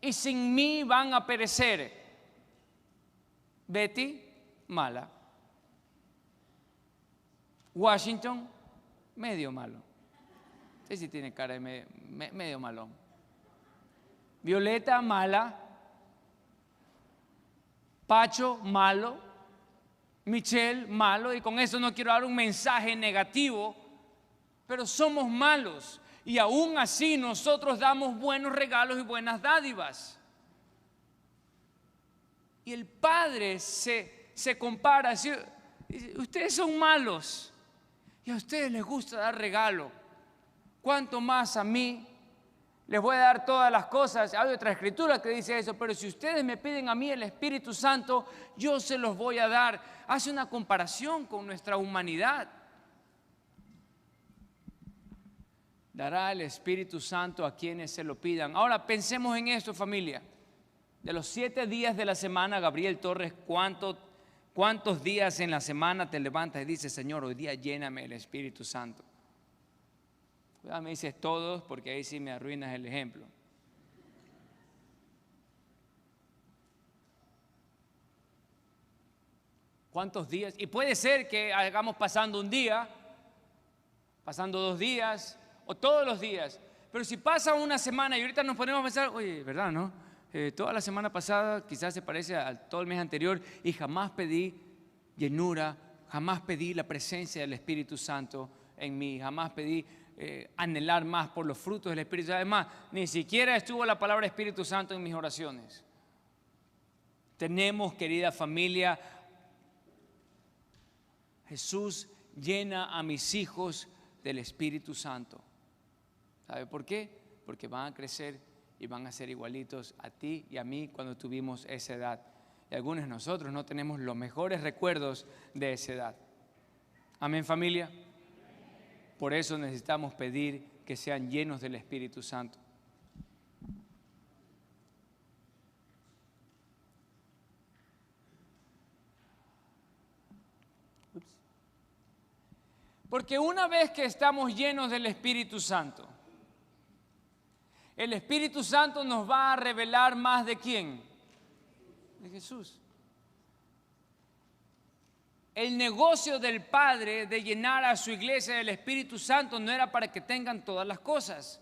y sin mí van a perecer. Betty, mala. Washington, medio malo. Sí tiene cara de medio malón. Violeta, mala. Pacho, malo. Michelle, malo. Y con eso no quiero dar un mensaje negativo, pero somos malos. Y aún así nosotros damos buenos regalos y buenas dádivas. Y el Padre se compara, dice, ustedes son malos y a ustedes les gusta dar regalo. ¿Cuánto más a mí les voy a dar todas las cosas? Hay otra escritura que dice eso, pero si ustedes me piden a mí el Espíritu Santo, yo se los voy a dar. Hace una comparación con nuestra humanidad. Dará el Espíritu Santo a quienes se lo pidan. Ahora pensemos en esto, familia. De los 7 días de la semana, Gabriel Torres, ¿cuántos días en la semana te levantas y dices, Señor, hoy día lléname el Espíritu Santo? Cuidado, me dices todos, porque ahí sí me arruinas el ejemplo. ¿Cuántos días? Y puede ser que hagamos pasando un día, pasando 2 días, o todos los días. Pero si pasa una semana y ahorita nos ponemos a pensar, oye, ¿verdad, no? Toda la semana pasada quizás se parece a todo el mes anterior y jamás pedí llenura, jamás pedí la presencia del Espíritu Santo en mí, jamás pedí anhelar más por los frutos del Espíritu Santo. Además, ni siquiera estuvo la palabra Espíritu Santo en mis oraciones. Tenemos, querida familia, Jesús llena a mis hijos del Espíritu Santo. ¿Sabe por qué? Porque van a crecer y van a ser igualitos a ti y a mí cuando tuvimos esa edad. Y algunos de nosotros no tenemos los mejores recuerdos de esa edad. Amén, familia. Por eso necesitamos pedir que sean llenos del Espíritu Santo. Porque una vez que estamos llenos del Espíritu Santo, el Espíritu Santo nos va a revelar más de ¿quién? De Jesús. El negocio del Padre de llenar a su iglesia del Espíritu Santo no era para que tengan todas las cosas.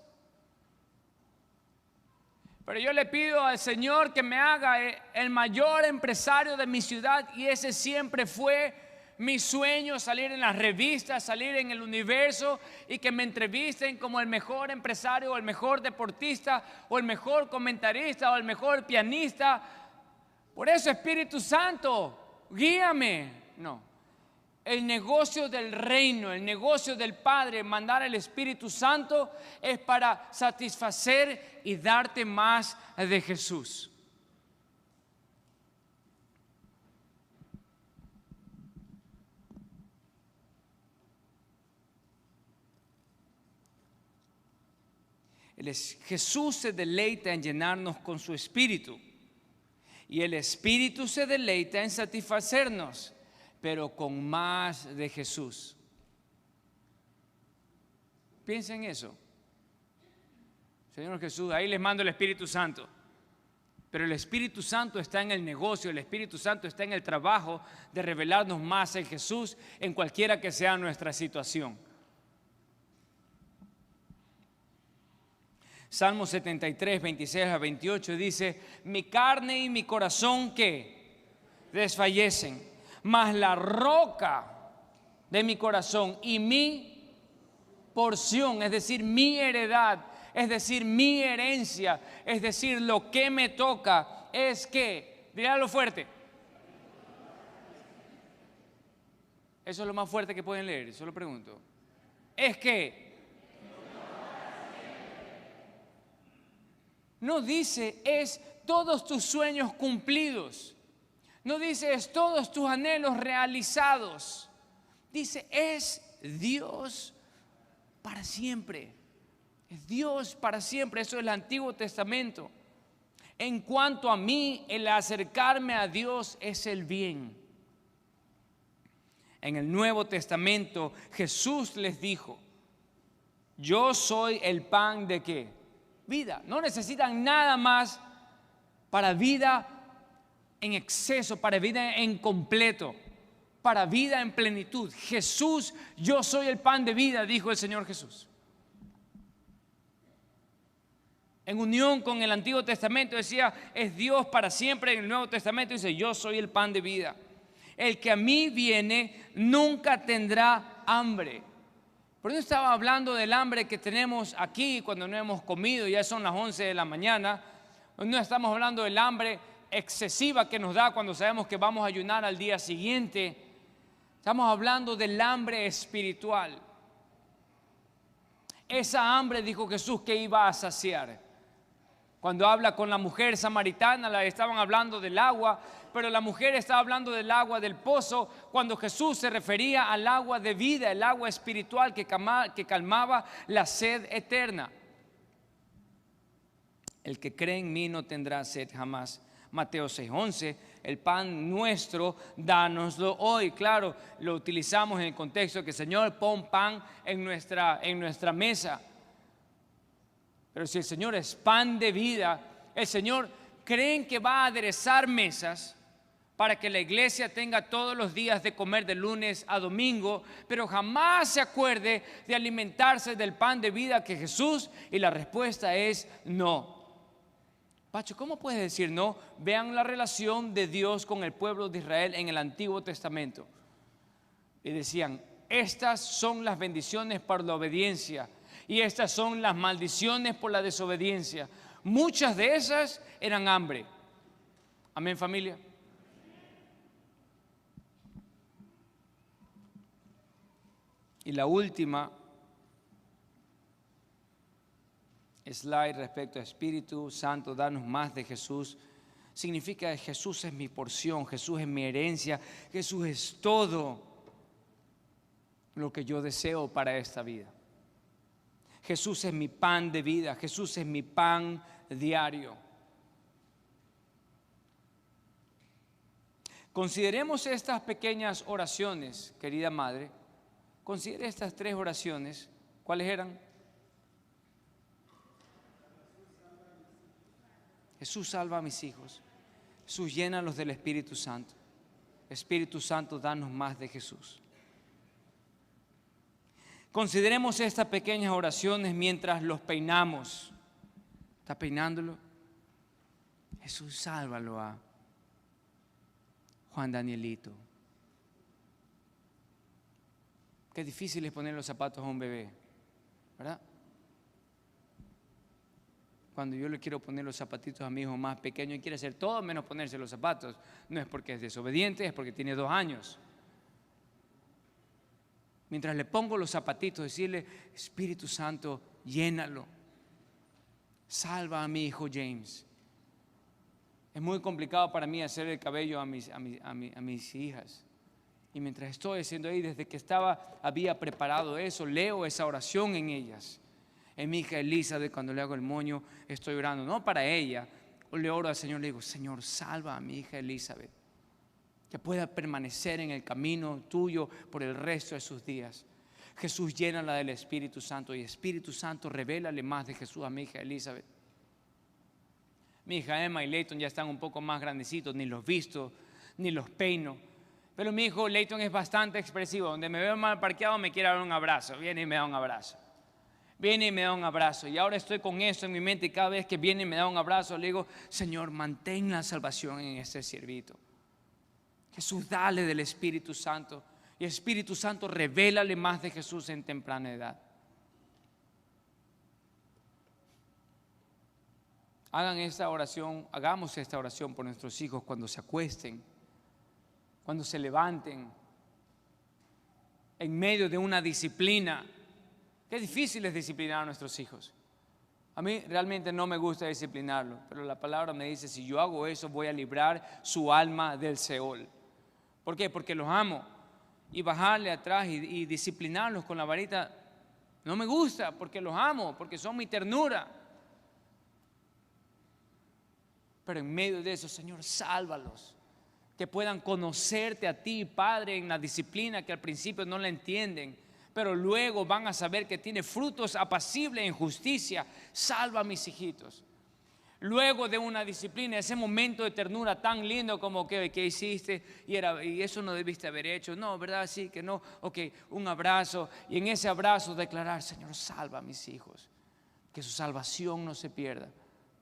Pero yo le pido al Señor que me haga el mayor empresario de mi ciudad, y ese siempre fue mi sueño, salir en las revistas, salir en el universo y que me entrevisten como el mejor empresario o el mejor deportista o el mejor comentarista o el mejor pianista. Por eso, Espíritu Santo, guíame. No, el negocio del reino, el negocio del Padre, mandar el Espíritu Santo es para satisfacer y darte más de Jesús. Jesús se deleita en llenarnos con su Espíritu y el Espíritu se deleita en satisfacernos, pero con más de Jesús. Piensa en eso. Señor Jesús, ahí les mando el Espíritu Santo, pero el Espíritu Santo está en el negocio, el Espíritu Santo está en el trabajo de revelarnos más en Jesús en cualquiera que sea nuestra situación. Salmo 73, 26 a 28 dice, mi carne y mi corazón ¿qué? Desfallecen, mas la roca de mi corazón y mi porción, es decir, mi heredad, es decir, mi herencia, es decir, lo que me toca, es que, dígalo fuerte. Eso es lo más fuerte que pueden leer, solo pregunto. Es que no dice es todos tus sueños cumplidos. No dice es todos tus anhelos realizados. Dice es Dios para siempre. Es Dios para siempre. Eso es el Antiguo Testamento. En cuanto a mí, el acercarme a Dios es el bien. En el Nuevo Testamento, Jesús les dijo: yo soy el pan de ¿qué? Vida. No necesitan nada más para vida en exceso, para vida en completo, para vida en plenitud. Jesús, yo soy el pan de vida, dijo el Señor Jesús. En unión con el Antiguo Testamento decía, es Dios para siempre. En el Nuevo Testamento dice, yo soy el pan de vida. El que a mí viene nunca tendrá hambre. Pero no estaba hablando del hambre que tenemos aquí cuando no hemos comido, ya son las 11 de la mañana. No estamos hablando del hambre excesiva que nos da cuando sabemos que vamos a ayunar al día siguiente. Estamos hablando del hambre espiritual. Esa hambre, dijo Jesús, que iba a saciar. Cuando habla con la mujer samaritana, le estaban hablando del agua, pero la mujer estaba hablando del agua del pozo, cuando Jesús se refería al agua de vida, el agua espiritual que calmaba la sed eterna. El que cree en mí no tendrá sed jamás. Mateo 6:11, el pan nuestro, dánoslo hoy. Claro, lo utilizamos en el contexto que Señor, pon pan en nuestra mesa. Pero si el Señor es pan de vida, el Señor, ¿creen que va a aderezar mesas para que la iglesia tenga todos los días de comer de lunes a domingo, pero jamás se acuerde de alimentarse del pan de vida que Jesús? Y la respuesta es no. Pacho, ¿cómo puedes decir no? Vean la relación de Dios con el pueblo de Israel en el Antiguo Testamento. Y decían, estas son las bendiciones por la obediencia y estas son las maldiciones por la desobediencia. Muchas de esas eran hambre. Amén, familia. Y la última slide respecto a Espíritu Santo, danos más de Jesús. Significa que Jesús es mi porción, Jesús es mi herencia, Jesús es todo lo que yo deseo para esta vida. Jesús es mi pan de vida, Jesús es mi pan diario. Consideremos estas pequeñas oraciones, querida madre. Considere estas 3 oraciones. ¿Cuáles eran? Jesús, salva a mis hijos. Jesús, llénalos del Espíritu Santo. Espíritu Santo, danos más de Jesús. Consideremos estas pequeñas oraciones mientras los peinamos. ¿Está peinándolo? Jesús, sálvalo a Juan Danielito. Qué difícil es poner los zapatos a un bebé, ¿verdad? Cuando yo le quiero poner los zapatitos a mi hijo más pequeño y quiere hacer todo menos ponerse los zapatos, no es porque es desobediente, es porque tiene 2 años. Mientras le pongo los zapatitos, decirle, Espíritu Santo, llénalo. Salva a mi hijo James. Es muy complicado para mí hacer el cabello a mis hijas. Y mientras estoy haciendo ahí, desde que había preparado eso, leo esa oración en ellas. En mi hija Elizabeth, cuando le hago el moño, estoy orando, no para ella. Le oro al Señor, le digo, Señor, salva a mi hija Elizabeth, que pueda permanecer en el camino tuyo por el resto de sus días. Jesús, llénala del Espíritu Santo, y Espíritu Santo, revélale más de Jesús a mi hija Elizabeth. Mi hija Emma y Leighton ya están un poco más grandecitos, ni los visto, ni los peino. Pero mi hijo Leighton es bastante expresivo. Donde me veo mal parqueado me quiere dar un abrazo. Viene y me da un abrazo. Viene y me da un abrazo. Y ahora estoy con eso en mi mente, y cada vez que viene y me da un abrazo le digo, Señor, mantén la salvación en este siervito. Jesús, dale del Espíritu Santo. Y Espíritu Santo, revélale más de Jesús en temprana edad. hagamos esta oración por nuestros hijos cuando se acuesten, cuando se levanten, en medio de una disciplina. Qué difícil es disciplinar a nuestros hijos. A mí realmente no me gusta disciplinarlos, pero la palabra me dice, si yo hago eso, voy a librar su alma del Seol. ¿Por qué? Porque los amo. Y bajarle atrás y disciplinarlos con la varita no me gusta, porque los amo, porque son mi ternura. Pero en medio de eso, Señor, sálvalos. Que puedan conocerte a ti, Padre, en la disciplina que al principio no la entienden, pero luego van a saber que tiene frutos apacibles en justicia. Salva a mis hijitos. Luego de una disciplina, ese momento de ternura tan lindo como que hiciste y eso no debiste haber hecho. No, ¿verdad? Sí, que no. Ok, un abrazo. Y en ese abrazo declarar, Señor, salva a mis hijos. Que su salvación no se pierda.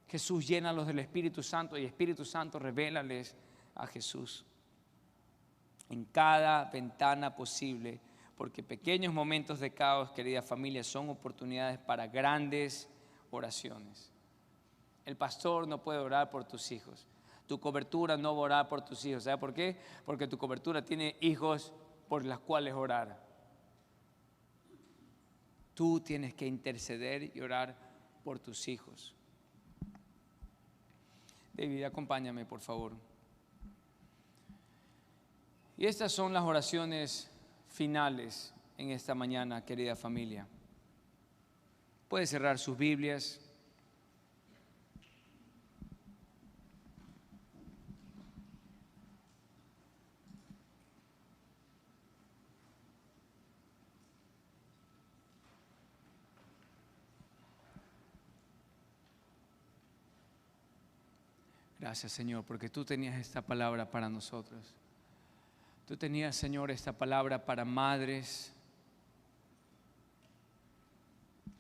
Jesús, llénalos del Espíritu Santo y Espíritu Santo, revélales a Jesús en cada ventana posible, porque pequeños momentos de caos, querida familia, son oportunidades para grandes oraciones. El pastor no puede orar por tus hijos, tu cobertura no va a orar por tus hijos. ¿Sabe por qué? Porque tu cobertura tiene hijos por los cuales orar. Tú tienes que interceder y orar por tus hijos. David, acompáñame, por favor. Y estas son las oraciones finales en esta mañana, querida familia. Puede cerrar sus Biblias. Gracias, Señor, porque tú tenías esta palabra para nosotros. Tú tenías, Señor, esta palabra para madres.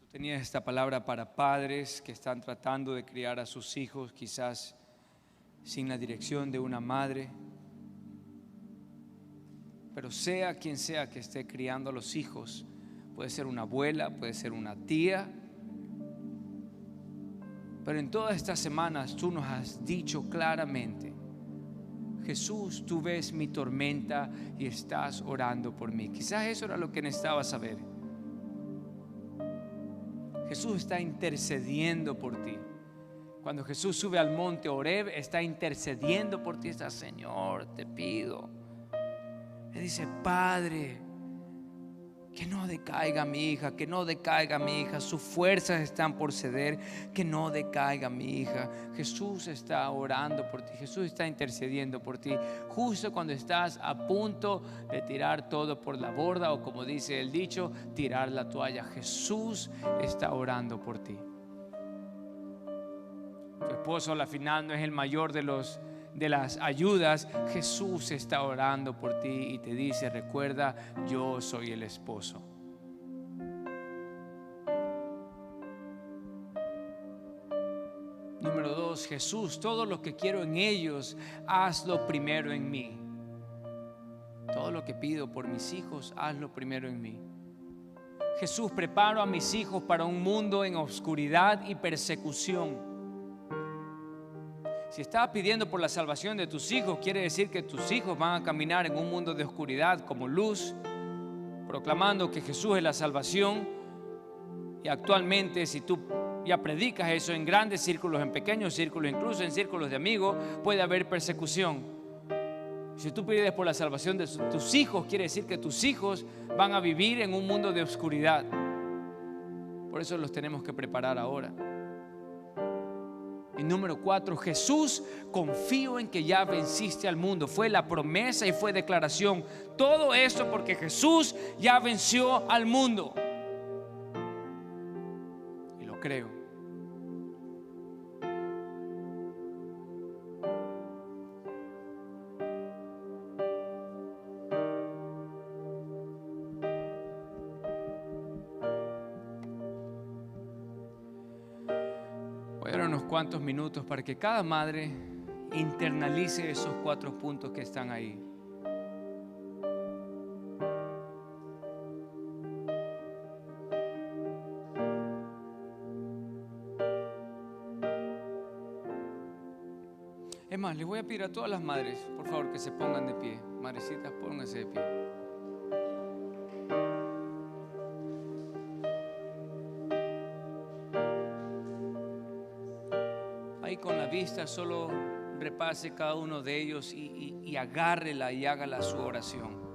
Tú tenías esta palabra para padres que están tratando de criar a sus hijos, quizás sin la dirección de una madre. Pero sea quien sea que esté criando a los hijos, puede ser una abuela, puede ser una tía. Pero en todas estas semanas tú nos has dicho claramente: Jesús, tú ves mi tormenta y estás orando por mí. Quizás eso era lo que necesitaba saber. Jesús está intercediendo por ti. Cuando Jesús sube al monte Horeb, está intercediendo por ti. Está: Señor, te pido. Le dice: Padre, que no decaiga mi hija, que no decaiga mi hija. Sus fuerzas están por ceder, que no decaiga mi hija. Jesús está orando por ti, Jesús está intercediendo por ti. Justo cuando estás a punto de tirar todo por la borda, o como dice el dicho, tirar la toalla, Jesús está orando por ti. Tu esposo al final no es el mayor de las ayudas. Jesús está orando por ti y te dice: recuerda, yo soy el esposo. Número 2, Jesús, todo lo que quiero en ellos, hazlo primero en mí. Todo lo que pido por mis hijos, hazlo primero en mí. Jesús, preparo a mis hijos para un mundo en oscuridad y persecución. Si estás pidiendo por la salvación de tus hijos, quiere decir que tus hijos van a caminar en un mundo de oscuridad como luz, proclamando que Jesús es la salvación. Y actualmente, si tú ya predicas eso en grandes círculos, en pequeños círculos, incluso en círculos de amigos, puede haber persecución. Si tú pides por la salvación de tus hijos, quiere decir que tus hijos van a vivir en un mundo de oscuridad. Por eso los tenemos que preparar ahora. Y número 4, Jesús, confío en que ya venciste al mundo. Fue la promesa y fue declaración. Todo esto porque Jesús ya venció al mundo. Y lo creo. Cuántos minutos para que cada madre internalice esos 4 puntos que están ahí. Es más, les voy a pedir a todas las madres, por favor, que se pongan de pie. Madrecitas, pónganse de pie. Ahí con la vista solo repase cada uno de ellos y agárrela y hágala su oración.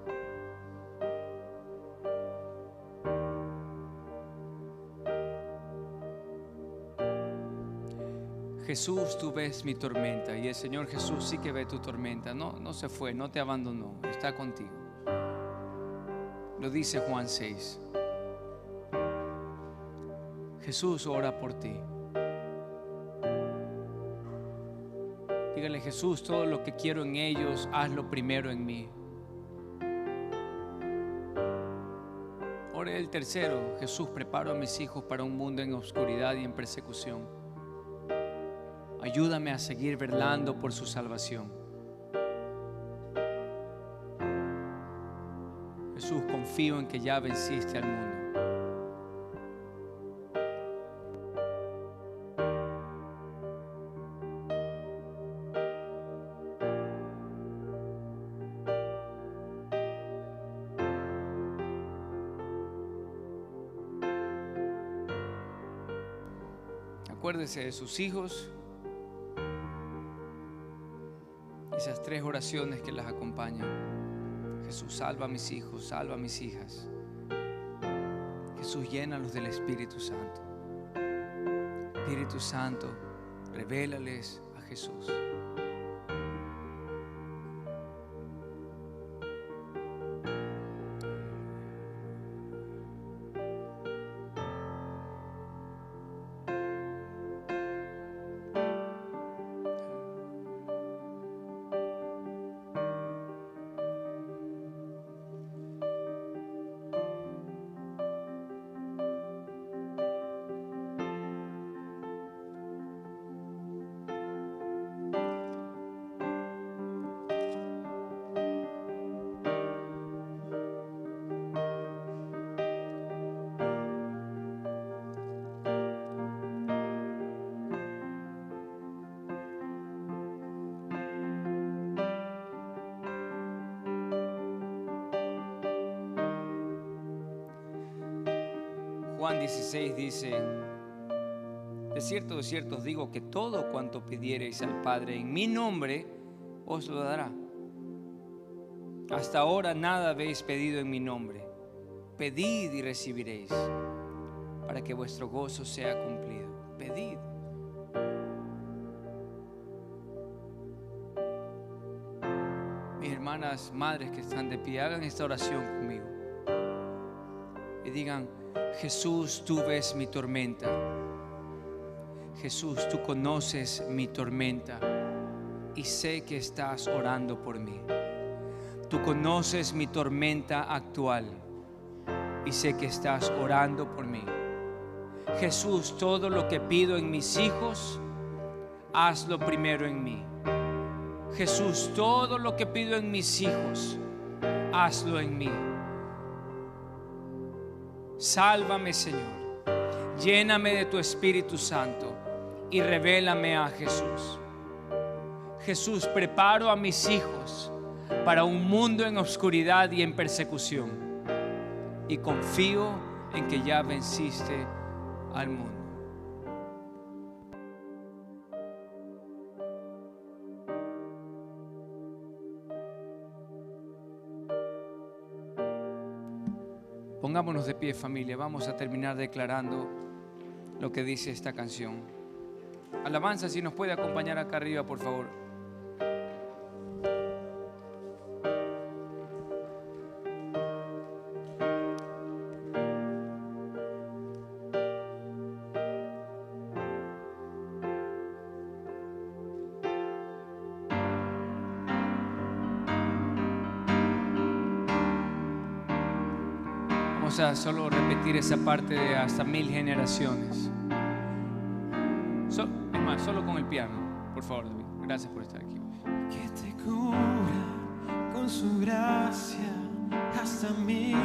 Jesús, tú ves mi tormenta, y el Señor Jesús sí que ve tu tormenta. No se fue, no te abandonó, está contigo. Lo dice Juan 6. Jesús ora por ti. Dígale: Jesús, todo lo que quiero en ellos, hazlo primero en mí. Ore el tercero: Jesús, preparo a mis hijos para un mundo en oscuridad y en persecución. Ayúdame a seguir velando por su salvación. Jesús, confío en que ya venciste al mundo. Acuérdese de sus hijos. Esas 3 oraciones que las acompañan. Jesús, salva a mis hijos, salva a mis hijas. Jesús, llénalos del Espíritu Santo. Espíritu Santo, revélales a Jesús. Juan 16 dice: de cierto os digo que todo cuanto pidiereis al Padre en mi nombre, os lo dará. Hasta ahora nada habéis pedido en mi nombre. Pedid y recibiréis, para que vuestro gozo sea cumplido. Pedid. Mis hermanas, madres que están de pie, hagan esta oración conmigo y digan: Jesús, tú ves mi tormenta. Jesús, tú conoces mi tormenta y sé que estás orando por mí. Tú conoces mi tormenta actual y sé que estás orando por mí. Jesús, todo lo que pido en mis hijos, hazlo primero en mí. Jesús, todo lo que pido en mis hijos, hazlo en mí. Sálvame, Señor. Lléname de tu Espíritu Santo y revélame a Jesús. Jesús, preparo a mis hijos para un mundo en oscuridad y en persecución, y confío en que ya venciste al mundo. Pongámonos de pie, familia. Vamos a terminar declarando lo que dice esta canción. Alabanza, si nos puede acompañar acá arriba, por favor. Vamos a solo repetir esa parte de hasta 1000 generaciones. Es más, solo con el piano, por favor, David. Gracias por estar aquí. Que te cubra con su gracia hasta 1000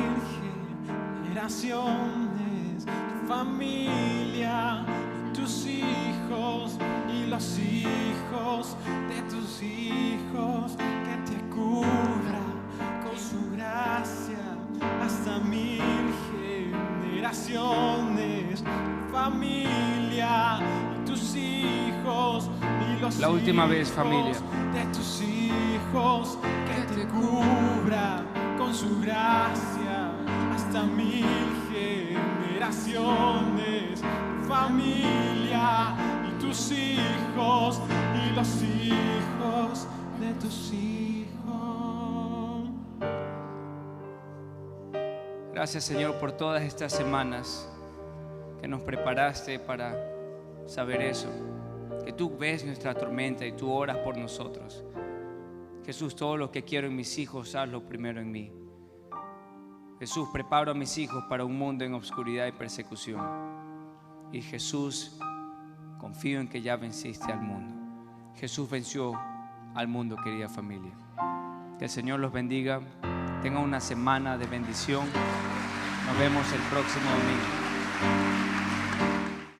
generaciones, tu familia, tus hijos y los hijos de tus hijos, que te cubra con su gracia hasta 1000 generaciones, familia y tus hijos y los La última vez, hijos familia. de tus hijos, que te cubra con su gracia hasta 1000 generaciones, familia y tus hijos y los hijos de tus hijos. Gracias, Señor, por todas estas semanas que nos preparaste para saber eso, que tú ves nuestra tormenta y tú oras por nosotros. Jesús, todo lo que quiero en mis hijos, hazlo primero en mí. Jesús, preparo a mis hijos para un mundo en obscuridad y persecución. Y Jesús, confío en que ya venciste al mundo. Jesús venció al mundo, querida familia. Que el Señor los bendiga. Tengan una semana de bendición. Nos vemos el próximo domingo.